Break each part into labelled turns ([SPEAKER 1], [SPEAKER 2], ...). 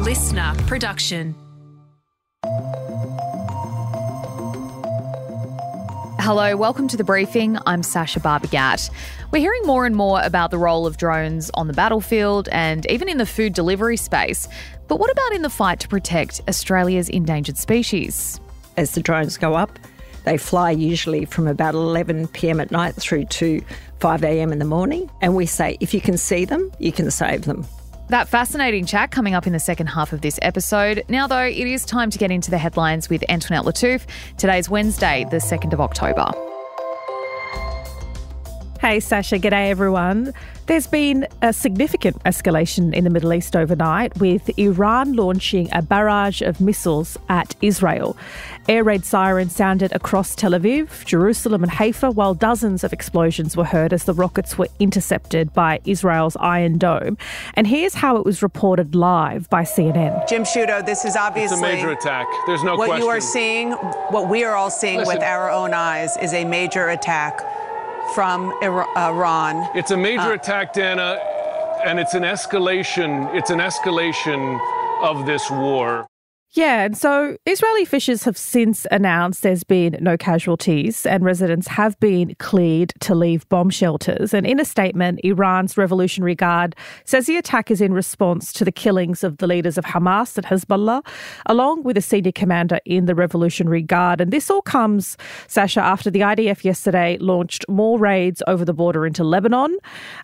[SPEAKER 1] listener production.
[SPEAKER 2] Hello, welcome to The Briefing. I'm Sacha Barbour Gatt. We're hearing more and more about the role of drones on the battlefield and even in the food delivery space. But what about in the fight to protect Australia's endangered species?
[SPEAKER 3] As the drones go up, they fly usually from about 11 p.m. at night through to 5 a.m. in the morning. And we say, if you can see them, you can save them.
[SPEAKER 2] That fascinating chat coming up in the second half of this episode. Now, though, it is time to get into the headlines with Antoinette Lattouf. Today's Wednesday, the 2nd of October.
[SPEAKER 4] Hey, Sacha. G'day, everyone. There's been a significant escalation in the Middle East overnight, with Iran launching a barrage of missiles at Israel. Air raid sirens sounded across Tel Aviv, Jerusalem and Haifa, while dozens of explosions were heard as the rockets were intercepted by Israel's Iron Dome. And here's how it was reported live by CNN.
[SPEAKER 5] Jim Sciutto, this is obviously
[SPEAKER 6] it's a major attack. There's no question.
[SPEAKER 5] What you are seeing, what we are all seeing with our own eyes, is a major attack from Iran.
[SPEAKER 6] It's a major attack, Dana, and it's an escalation. It's an escalation of this war.
[SPEAKER 4] Yeah, and so Israeli officials have since announced there's been no casualties and residents have been cleared to leave bomb shelters. And in a statement, Iran's Revolutionary Guard says the attack is in response to the killings of the leaders of Hamas and Hezbollah, along with a senior commander in the Revolutionary Guard. And this all comes, Sacha, after the IDF yesterday launched more raids over the border into Lebanon.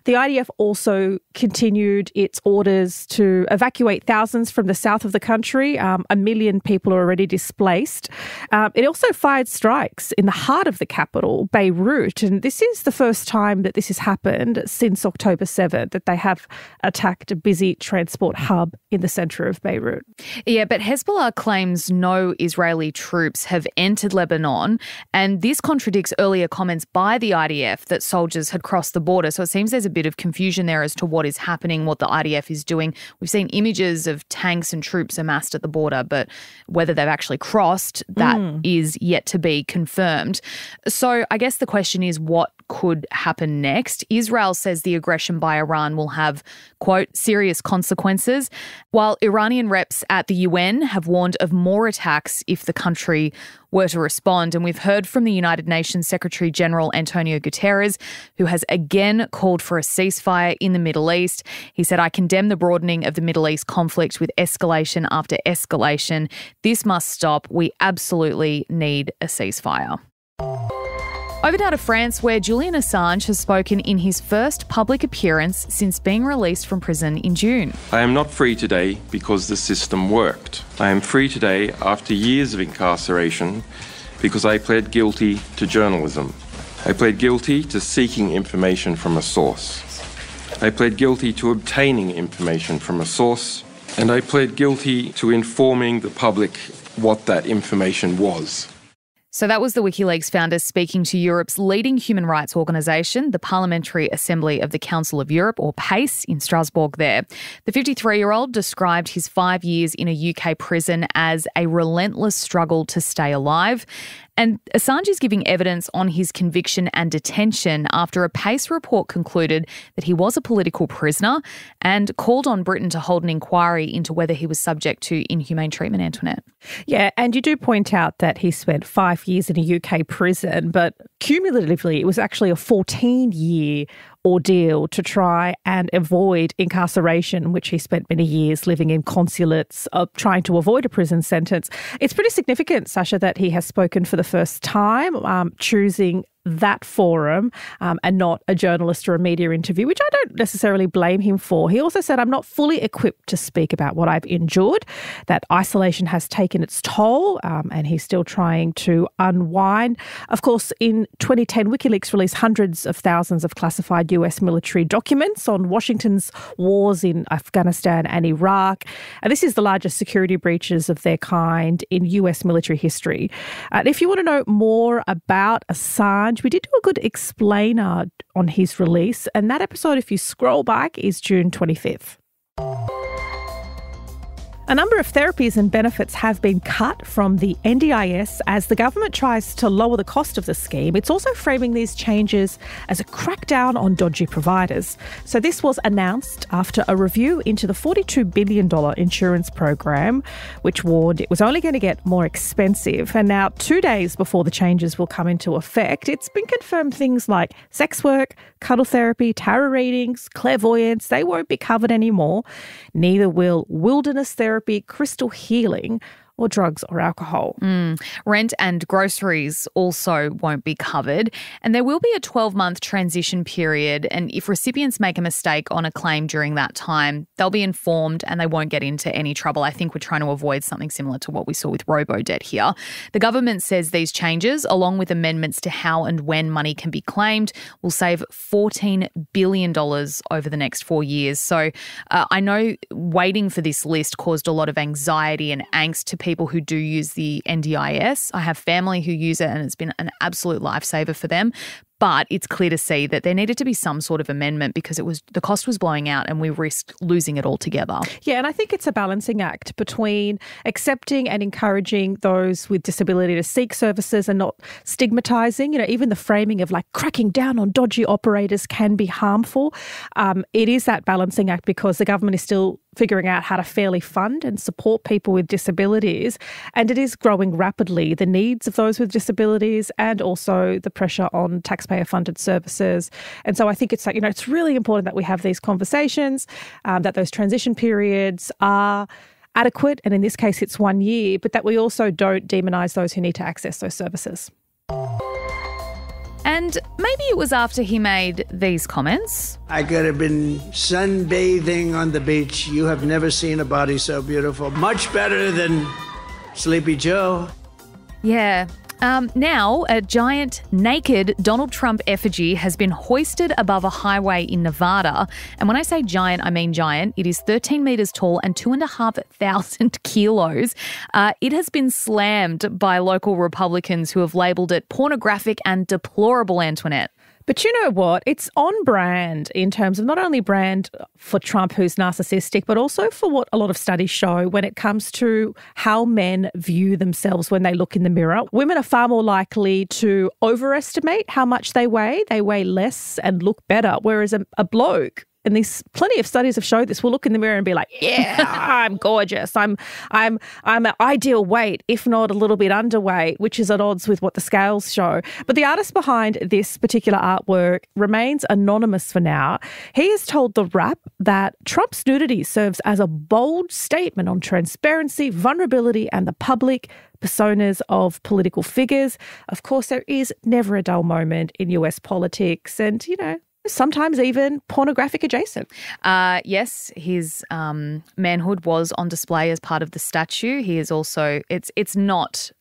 [SPEAKER 4] The IDF also continued its orders to evacuate thousands from the south of the country. 1 million people are already displaced. It also fired strikes in the heart of the capital, Beirut. And this is the first time that this has happened since October 7th, that they have attacked a busy transport hub in the centre of Beirut.
[SPEAKER 2] Yeah, but Hezbollah claims no Israeli troops have entered Lebanon. And this contradicts earlier comments by the IDF that soldiers had crossed the border. So it seems there's a bit of confusion there as to what is happening, what the IDF is doing. We've seen images of tanks and troops amassed at the border, but whether they've actually crossed, that is yet to be confirmed. So I guess the question is, what could happen next? Israel says the aggression by Iran will have, quote, serious consequences, while Iranian reps at the UN have warned of more attacks if the country were to respond. And we've heard from the United Nations Secretary General Antonio Guterres, who has again called for a ceasefire in the Middle East. He said, "I condemn the broadening of the Middle East conflict with escalation after escalation. This must stop. We absolutely need a ceasefire." Over now to France, where Julian Assange has spoken in his first public appearance since being released from prison in June.
[SPEAKER 7] I am not free today because the system worked. I am free today after years of incarceration because I pled guilty to journalism. I pled guilty to seeking information from a source. I pled guilty to obtaining information from a source. And I pled guilty to informing the public what that information was.
[SPEAKER 2] So that was the WikiLeaks founder speaking to Europe's leading human rights organisation, the Parliamentary Assembly of the Council of Europe, or PACE, in Strasbourg there. The 53-year-old described his 5 years in a UK prison as a relentless struggle to stay alive. And Assange is giving evidence on his conviction and detention after a PACE report concluded that he was a political prisoner and called on Britain to hold an inquiry into whether he was subject to inhumane treatment, Antoinette.
[SPEAKER 4] Yeah, and you do point out that he spent 5 years in a UK prison, but cumulatively it was actually a 14-year ordeal to try and avoid incarceration, which he spent many years living in consulates, trying to avoid a prison sentence. It's pretty significant, Sacha, that he has spoken for the first time, choosing that forum and not a journalist or a media interview, which I don't necessarily blame him for. He also said, "I'm not fully equipped to speak about what I've endured. That isolation has taken its toll," and he's still trying to unwind. Of course, in 2010, WikiLeaks released hundreds of thousands of classified US military documents on Washington's wars in Afghanistan and Iraq. And this is the largest security breaches of their kind in US military history. And if you want to know more about Assange, we did do a good explainer on his release, and that episode, if you scroll back, is June 25th. A number of therapies and benefits have been cut from the NDIS as the government tries to lower the cost of the scheme. It's also framing these changes as a crackdown on dodgy providers. So this was announced after a review into the $42 billion insurance program, which warned it was only going to get more expensive. And now, 2 days before the changes will come into effect, it's been confirmed things like sex work, cuddle therapy, tarot readings, clairvoyance, they won't be covered anymore. Neither will wilderness therapy, crystal healing, or drugs or alcohol.
[SPEAKER 2] Rent and groceries also won't be covered. And there will be a 12-month transition period. And if recipients make a mistake on a claim during that time, they'll be informed and they won't get into any trouble. I think we're trying to avoid something similar to what we saw with robo-debt here. The government says these changes, along with amendments to how and when money can be claimed, will save $14 billion over the next 4 years. So I know waiting for this list caused a lot of anxiety and angst to people who do use the NDIS. I have family who use it and it's been an absolute lifesaver for them. But it's clear to see that there needed to be some sort of amendment because the cost was blowing out and we risked losing it altogether.
[SPEAKER 4] Yeah, and I think it's a balancing act between accepting and encouraging those with disability to seek services and not stigmatising. Even the framing of cracking down on dodgy operators can be harmful. It is that balancing act because the government is still figuring out how to fairly fund and support people with disabilities. And it is growing rapidly, the needs of those with disabilities and also the pressure on taxpayer-funded services. And so I think it's it's really important that we have these conversations, that those transition periods are adequate, and in this case it's 1 year, but that we also don't demonise those who need to access those services.
[SPEAKER 2] And maybe it was after he made these comments.
[SPEAKER 1] I could have been sunbathing on the beach. You have never seen a body so beautiful. Much better than Sleepy Joe.
[SPEAKER 2] Yeah. Now, a giant naked Donald Trump effigy has been hoisted above a highway in Nevada. And when I say giant, I mean giant. It is 13 metres tall and 2,500 kilos. It has been slammed by local Republicans who have labelled it pornographic and deplorable, Antoinette.
[SPEAKER 4] But you know what? It's on brand in terms of not only brand for Trump, who's narcissistic, but also for what a lot of studies show when it comes to how men view themselves when they look in the mirror. Women are far more likely to overestimate how much they weigh. They weigh less and look better, whereas a bloke, and there's plenty of studies have showed this, will look in the mirror and be like, yeah, I'm gorgeous. I'm an ideal weight, if not a little bit underweight, which is at odds with what the scales show. But the artist behind this particular artwork remains anonymous for now. He has told The Wrap that Trump's nudity serves as a bold statement on transparency, vulnerability, and the public personas of political figures. Of course, there is never a dull moment in US politics, and, sometimes even pornographic adjacent.
[SPEAKER 2] Yes, his manhood was on display as part of the statue. He is also, it's not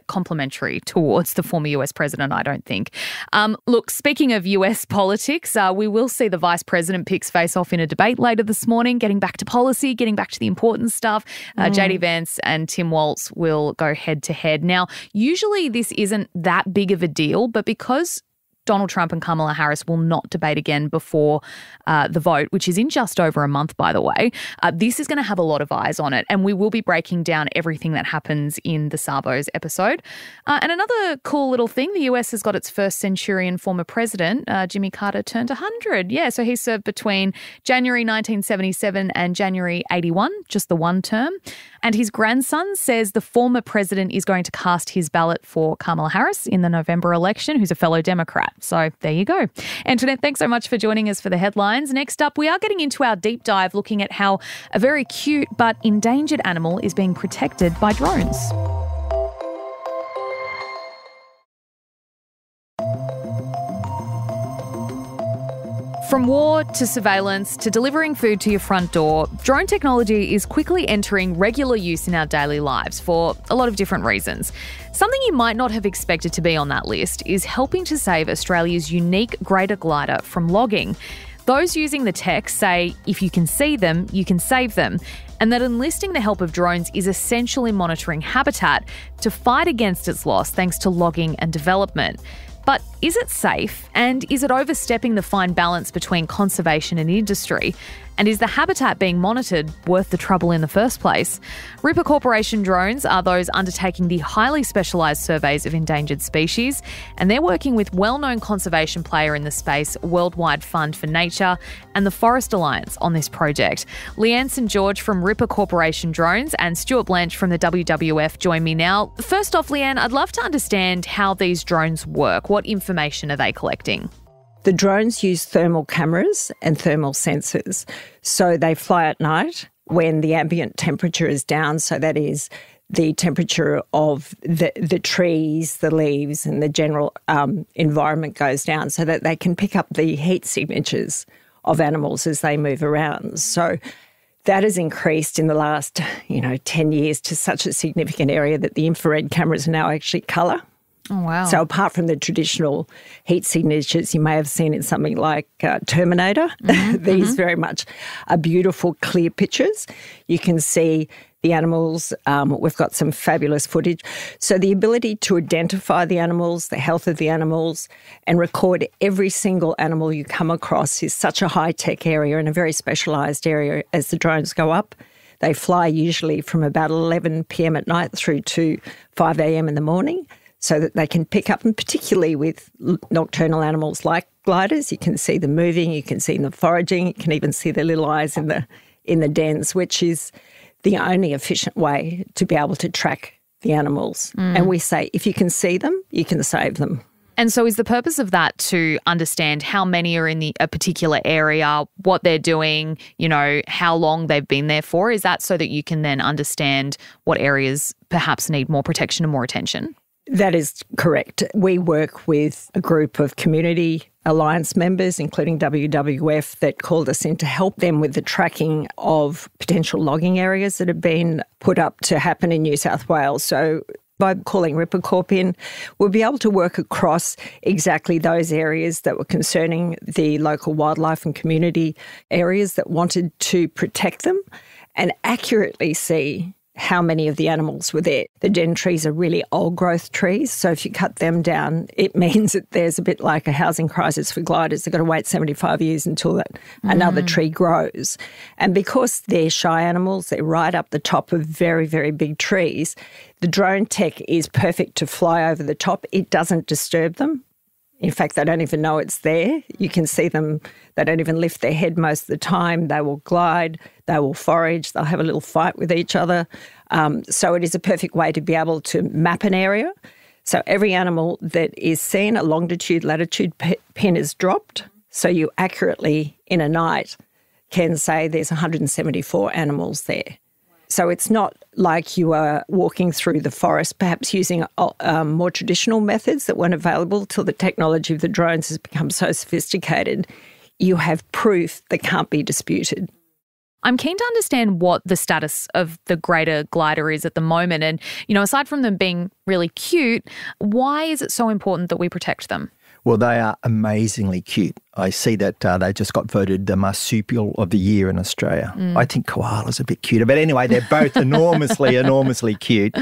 [SPEAKER 2] complimentary towards the former US president, I don't think. Look, speaking of US politics, we will see the vice president picks face off in a debate later this morning, getting back to policy, getting back to the important stuff. JD Vance and Tim Walz will go head to head. Now, usually this isn't that big of a deal, but because Donald Trump and Kamala Harris will not debate again before the vote, which is in just over a month, by the way. This is going to have a lot of eyes on it, and we will be breaking down everything that happens in the Sabos episode. And another cool little thing, the US has got its first centurion former president, Jimmy Carter, turned 100. Yeah, so he served between January 1977 and January 81, just the one term. And his grandson says the former president is going to cast his ballot for Kamala Harris in the November election, who's a fellow Democrat. So there you go. Antoinette, thanks so much for joining us for the headlines. Next up, we are getting into our deep dive looking at how a very cute but endangered animal is being protected by drones. From war to surveillance to delivering food to your front door, drone technology is quickly entering regular use in our daily lives for a lot of different reasons. Something you might not have expected to be on that list is helping to save Australia's unique greater glider from logging. Those using the tech say if you can see them, you can save them, and that enlisting the help of drones is essential in monitoring habitat to fight against its loss thanks to logging and development. But is it safe, and is it overstepping the fine balance between conservation and industry? And is the habitat being monitored worth the trouble in the first place? Ripper Corporation drones are those undertaking the highly specialised surveys of endangered species, and they're working with well-known conservation player in the space, Worldwide Fund for Nature, and the Forest Alliance on this project. Leanne St George from Ripper Corporation Drones and Stuart Blanch from the WWF join me now. First off, Leanne, I'd love to understand how these drones work. What information are they collecting?
[SPEAKER 3] The drones use thermal cameras and thermal sensors. So they fly at night when the ambient temperature is down, so that is the temperature of the trees, the leaves and the general environment goes down, so that they can pick up the heat signatures of animals as they move around. So that has increased in the last 10 years to such a significant area that the infrared cameras are now actually colour.
[SPEAKER 2] Oh, wow.
[SPEAKER 3] So apart from the traditional heat signatures you may have seen in something like Terminator, these very much are beautiful, clear pictures. You can see the animals. We've got some fabulous footage. So the ability to identify the animals, the health of the animals, and record every single animal you come across is such a high-tech area and a very specialised area as the drones go up. They fly usually from about 11 p.m. at night through to 5 a.m. in the morning, so that they can pick up, and particularly with nocturnal animals like gliders, you can see them moving, you can see them foraging, you can even see their little eyes in the dens, which is the only efficient way to be able to track the animals. And we say, if you can see them, you can save them.
[SPEAKER 2] And so is the purpose of that to understand how many are in a particular area, what they're doing, how long they've been there for? Is that so that you can then understand what areas perhaps need more protection and more attention?
[SPEAKER 3] That is correct. We work with a group of community alliance members, including WWF, that called us in to help them with the tracking of potential logging areas that have been put up to happen in New South Wales. So by calling Ripper Corp in, we'll be able to work across exactly those areas that were concerning the local wildlife and community areas that wanted to protect them, and accurately see how many of the animals were there. The den trees are really old growth trees, so if you cut them down, it means that there's a bit like a housing crisis for gliders. They've got to wait 75 years until another tree grows. And because they're shy animals, they're right up the top of very, very big trees, the drone tech is perfect to fly over the top. It doesn't disturb them. In fact, they don't even know it's there. You can see them, they don't even lift their head most of the time. They will glide, they will forage, they'll have a little fight with each other. So it is a perfect way to be able to map an area. So every animal that is seen, a longitude, latitude pin is dropped. So you accurately, in a night, can say there's 174 animals there. So it's not like you are walking through the forest, perhaps using more traditional methods that weren't available till the technology of the drones has become so sophisticated. You have proof that can't be disputed.
[SPEAKER 2] I'm keen to understand what the status of the greater glider is at the moment. And, aside from them being really cute, why is it so important that we protect them?
[SPEAKER 8] Well, they are amazingly cute. I see that they just got voted the marsupial of the year in Australia. I think koalas are a bit cuter. But anyway, they're both enormously cute.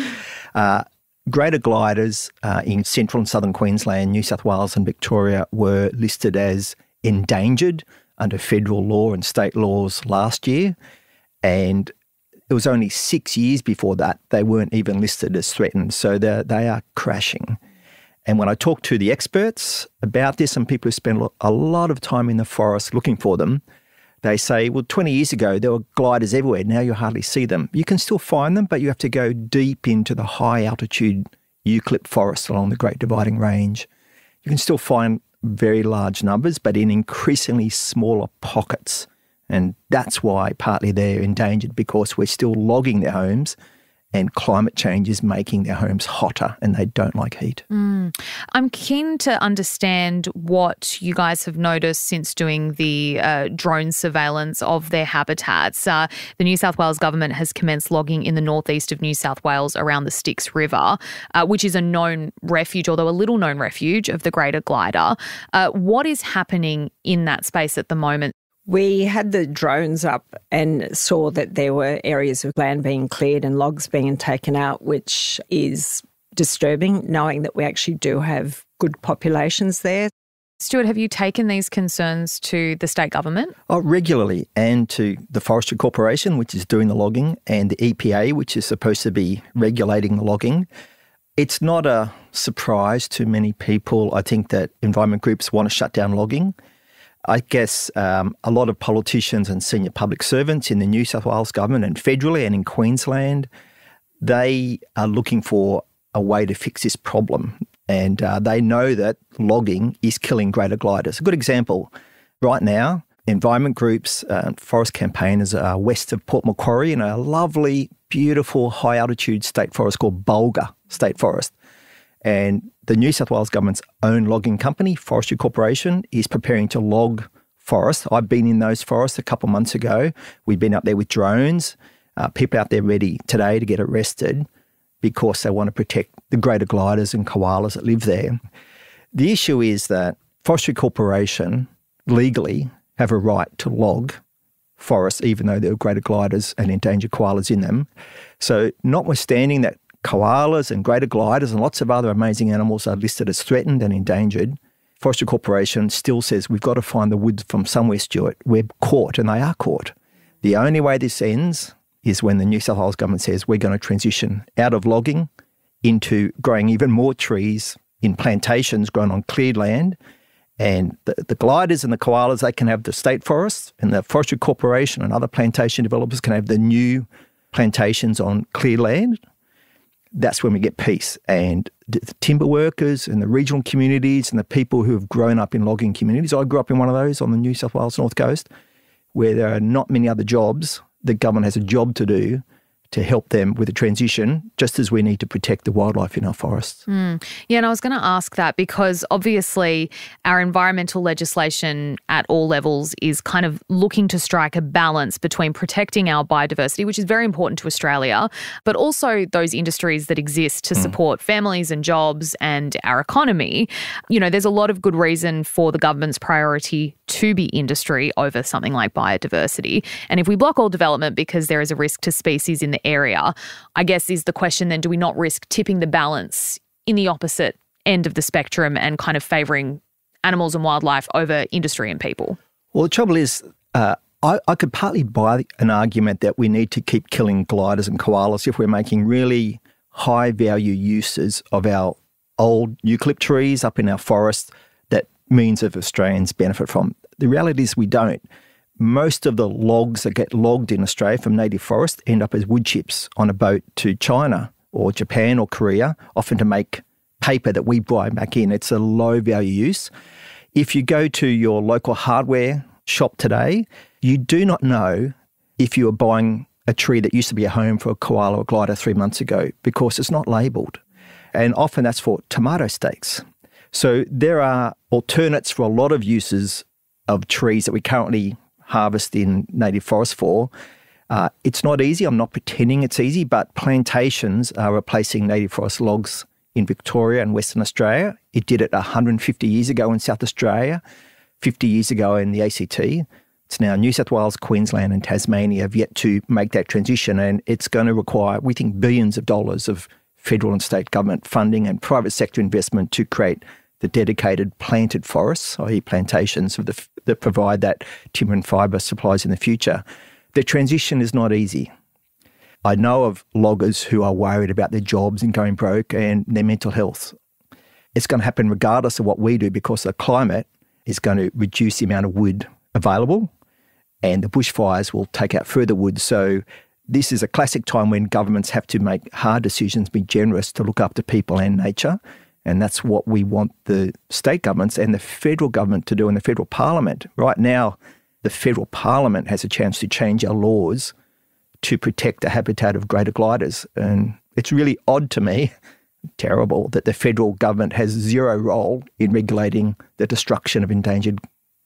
[SPEAKER 8] Greater gliders in central and southern Queensland, New South Wales and Victoria were listed as endangered under federal law and state laws last year. And it was only 6 years before that they weren't even listed as threatened. So they are crashing. And when I talk to the experts about this and people who spend a lot of time in the forest looking for them, they say, well, 20 years ago, there were gliders everywhere. Now you hardly see them. You can still find them, but you have to go deep into the high-altitude eucalypt forest along the Great Dividing Range. You can still find very large numbers, but in increasingly smaller pockets. And that's why partly they're endangered, because we're still logging their homes and climate change is making their homes hotter and they don't like heat.
[SPEAKER 2] I'm keen to understand what you guys have noticed since doing the drone surveillance of their habitats. The New South Wales government has commenced logging in the northeast of New South Wales around the Styx River, which is a known refuge, although a little-known refuge of the greater glider. What is happening in that space at the moment?
[SPEAKER 3] We had the drones up and saw that there were areas of land being cleared and logs being taken out, which is disturbing, knowing that we actually do have good populations there.
[SPEAKER 2] Stuart, have you taken these concerns to the state government?
[SPEAKER 8] Oh, regularly, and to the Forestry Corporation, which is doing the logging, and the EPA, which is supposed to be regulating the logging. It's not a surprise to many people, I think, that environment groups want to shut down logging. I guess a lot of politicians and senior public servants in the New South Wales government and federally and in Queensland, they are looking for a way to fix this problem. And they know that logging is killing greater gliders. A good example, right now, environment groups, forest campaigners are west of Port Macquarie in a lovely, beautiful, high-altitude state forest called Bulga State Forest. And the New South Wales government's own logging company, Forestry Corporation, is preparing to log forests. I've been in those forests a couple of months ago. We've been up there with drones. People out there ready today to get arrested because they want to protect the greater gliders and koalas that live there. The issue is that Forestry Corporation legally have a right to log forests even though there are greater gliders and endangered koalas in them. So notwithstanding that koalas and greater gliders and lots of other amazing animals are listed as threatened and endangered, Forestry Corporation still says we've got to find the wood from somewhere, Stuart. We're caught, and they are caught. The only way this ends is when the New South Wales government says we're going to transition out of logging into growing even more trees in plantations grown on cleared land. And the gliders and the koalas, they can have the state forests, and the Forestry Corporation and other plantation developers can have the new plantations on cleared land. That's when we get peace. And the timber workers and the regional communities and the people who have grown up in logging communities, I grew up in one of those on the New South Wales North Coast, where there are not many other jobs. The government has a job to do to help them with the transition, just as we need to protect the wildlife in our forests.
[SPEAKER 2] Yeah, and I was going to ask that because obviously our environmental legislation at all levels is kind of looking to strike a balance between protecting our biodiversity, which is very important to Australia, but also those industries that exist to support families and jobs and our economy. You know, there's a lot of good reason for the government's priority to be industry over something like biodiversity. And if we block all development because there is a risk to species in the area, I guess is the question then, do we not risk tipping the balance in the opposite end of the spectrum and kind of favouring animals and wildlife over industry and people?
[SPEAKER 8] Well, the trouble is, I could partly buy an argument that we need to keep killing gliders and koalas if we're making really high-value uses of our old eucalypt trees up in our forests that millions of Australians benefit from. The reality is we don't. Most of the logs that get logged in Australia from native forest end up as wood chips on a boat to China or Japan or Korea, often to make paper that we buy back in. It's a low value use. If you go to your local hardware shop today, you do not know if you are buying a tree that used to be a home for a koala or glider 3 months ago because it's not labelled. And often that's for tomato stakes. So there are alternates for a lot of uses of trees that we currently harvest in native forest for. It's not easy. I'm not pretending it's easy, but plantations are replacing native forest logs in Victoria and Western Australia. It did it 150 years ago in South Australia, 50 years ago in the ACT. It's now New South Wales, Queensland and Tasmania have yet to make that transition, and it's going to require, we think, billions of dollars of federal and state government funding and private sector investment to create the dedicated planted forests, i.e. plantations that provide that timber and fibre supplies in the future. The transition is not easy. I know of loggers who are worried about their jobs and going broke and their mental health. It's going to happen regardless of what we do because the climate is going to reduce the amount of wood available and the bushfires will take out further wood. So this is a classic time when governments have to make hard decisions, be generous to look after people and nature. And that's what we want the state governments and the federal government to do in the federal parliament. Right now, the federal parliament has a chance to change our laws to protect the habitat of greater gliders. And it's really odd to me, terrible, that the federal government has zero role in regulating the destruction of endangered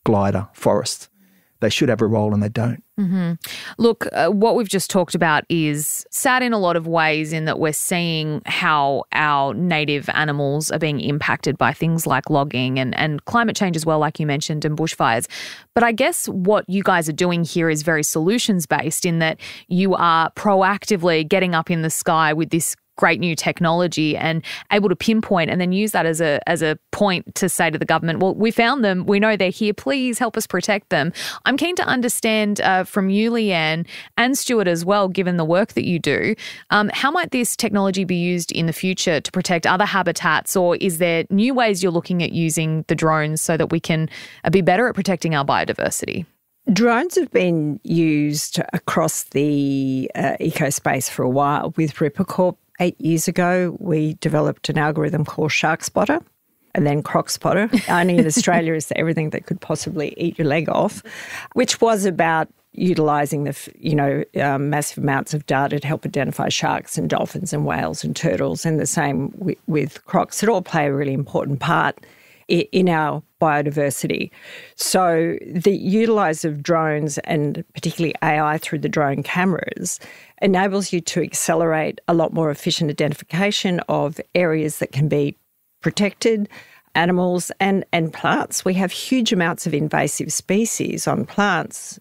[SPEAKER 8] glider forests. They should have a role and they don't.
[SPEAKER 2] Mm-hmm. Look, what we've just talked about is sad in a lot of ways in that we're seeing how our native animals are being impacted by things like logging and climate change as well, like you mentioned, and bushfires. But I guess what you guys are doing here is very solutions-based in that you are proactively getting up in the sky with this great new technology and able to pinpoint and then use that as a point to say to the government, well, we found them, we know they're here, please help us protect them. I'm keen to understand from you, Leanne, and Stuart as well, given the work that you do, how might this technology be used in the future to protect other habitats, or is there new ways you're looking at using the drones so that we can be better at protecting our biodiversity?
[SPEAKER 3] Drones have been used across the eco-space for a while. With Ripper Corp 8 years ago, we developed an algorithm called Shark Spotter and then Croc Spotter. Only in Australia is everything that could possibly eat your leg off, which was about utilising the massive amounts of data to help identify sharks and dolphins and whales and turtles, and the same with crocs. It all play a really important part in our biodiversity. So the utilise of drones, and particularly AI through the drone cameras, enables you to accelerate a lot more efficient identification of areas that can be protected, animals and plants. We have huge amounts of invasive species on plants.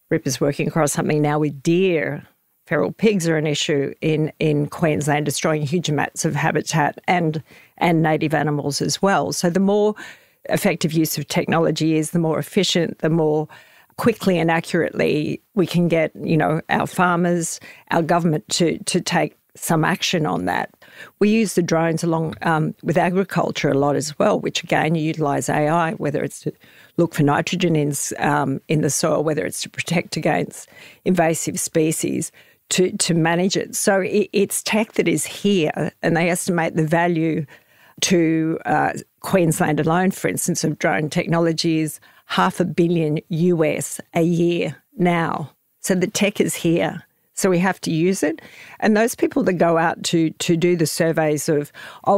[SPEAKER 3] Ripper's working across something now with deer. Feral pigs are an issue in Queensland, destroying huge amounts of habitat and native animals as well. So the more effective use of technology is, the more efficient, the more quickly and accurately we can get, our farmers, our government to take some action on that. We use the drones along with agriculture a lot as well, which again, you utilise AI, whether it's to look for nitrogen in the soil, whether it's to protect against invasive species, to manage it. So it's tech that is here, and they estimate the value to Queensland alone, for instance, of drone technology is $500 million US a year now. So the tech is here. So we have to use it. And those people that go out to do the surveys of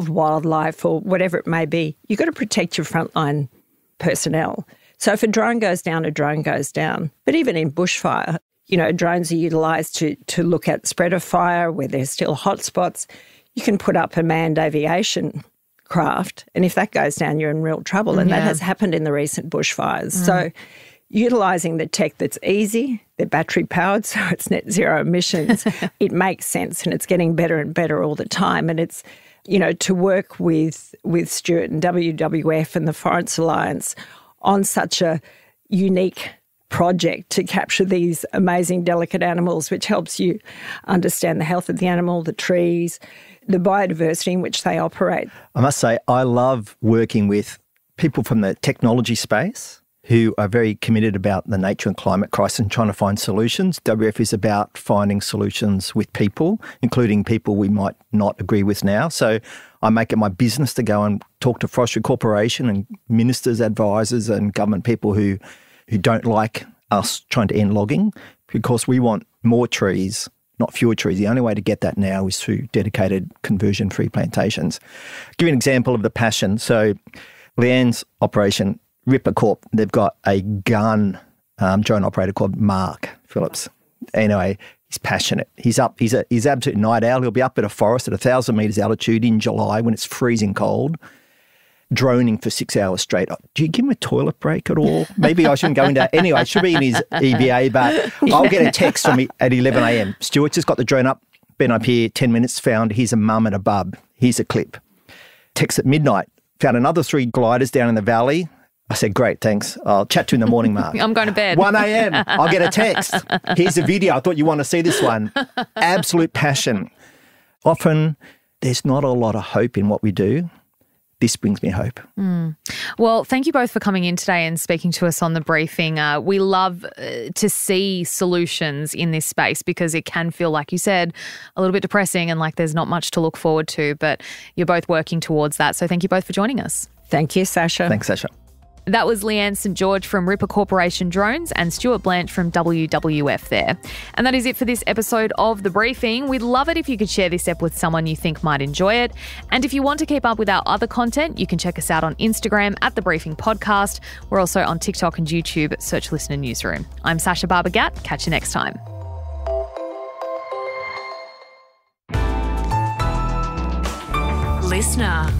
[SPEAKER 3] wildlife or whatever it may be, you've got to protect your frontline personnel. So if a drone goes down, a drone goes down. But even in bushfire, drones are utilised to look at spread of fire where there's still hotspots. You can put up a manned aviation craft, and if that goes down, you're in real trouble. And that has happened in the recent bushfires. So utilising the tech that's easy, they're battery powered, so it's net zero emissions, it makes sense, and it's getting better and better all the time. And it's, to work with Stuart and WWF and the Forest Alliance on such a unique project to capture these amazing, delicate animals, which helps you understand the health of the animal, the trees, the biodiversity in which they operate.
[SPEAKER 8] I must say, I love working with people from the technology space who are very committed about the nature and climate crisis and trying to find solutions. WF is about finding solutions with people, including people we might not agree with now. So I make it my business to go and talk to Forestry Corporation and ministers, advisors and government people who don't like us trying to end logging, because we want more trees, not fewer trees. The only way to get that now is through dedicated conversion-free plantations. I'll give you an example of the passion. So Leanne's operation, Ripper Corp, they've got a gun drone operator called Mark Phillips. Anyway, he's passionate. He's absolute night owl. He'll be up at a forest at 1,000 metres altitude in July when it's freezing cold, droning for 6 hours straight. Do you give him a toilet break at all? Maybe I shouldn't go into that. Anyway, it should be in his EBA, but I'll get a text from me at 11 a.m. Stuart just got the drone up, been up here 10 minutes, found here's a mum and a bub. Here's a clip. Text at midnight, found another 3 gliders down in the valley. I said, great, thanks. I'll chat to you in the morning, Mark.
[SPEAKER 2] I'm going to bed.
[SPEAKER 8] 1 a.m. I'll get a text. Here's a video. I thought you want to see this one. Absolute passion. Often there's not a lot of hope in what we do. This brings me hope.
[SPEAKER 2] Well, thank you both for coming in today and speaking to us on the briefing. We love to see solutions in this space because it can feel, like you said, a little bit depressing and like there's not much to look forward to, but you're both working towards that. So thank you both for joining us.
[SPEAKER 3] Thank you, Sacha.
[SPEAKER 8] Thanks, Sacha.
[SPEAKER 2] That was Leanne St George from Ripper Corporation Drones and Stuart Blanch from WWF there. And that is it for this episode of The Briefing. We'd love it if you could share this ep with someone you think might enjoy it. And if you want to keep up with our other content, you can check us out on Instagram at The Briefing Podcast. We're also on TikTok and YouTube. Search Listener Newsroom. I'm Sacha Barbour Gatt. Catch you next time.
[SPEAKER 9] Listener.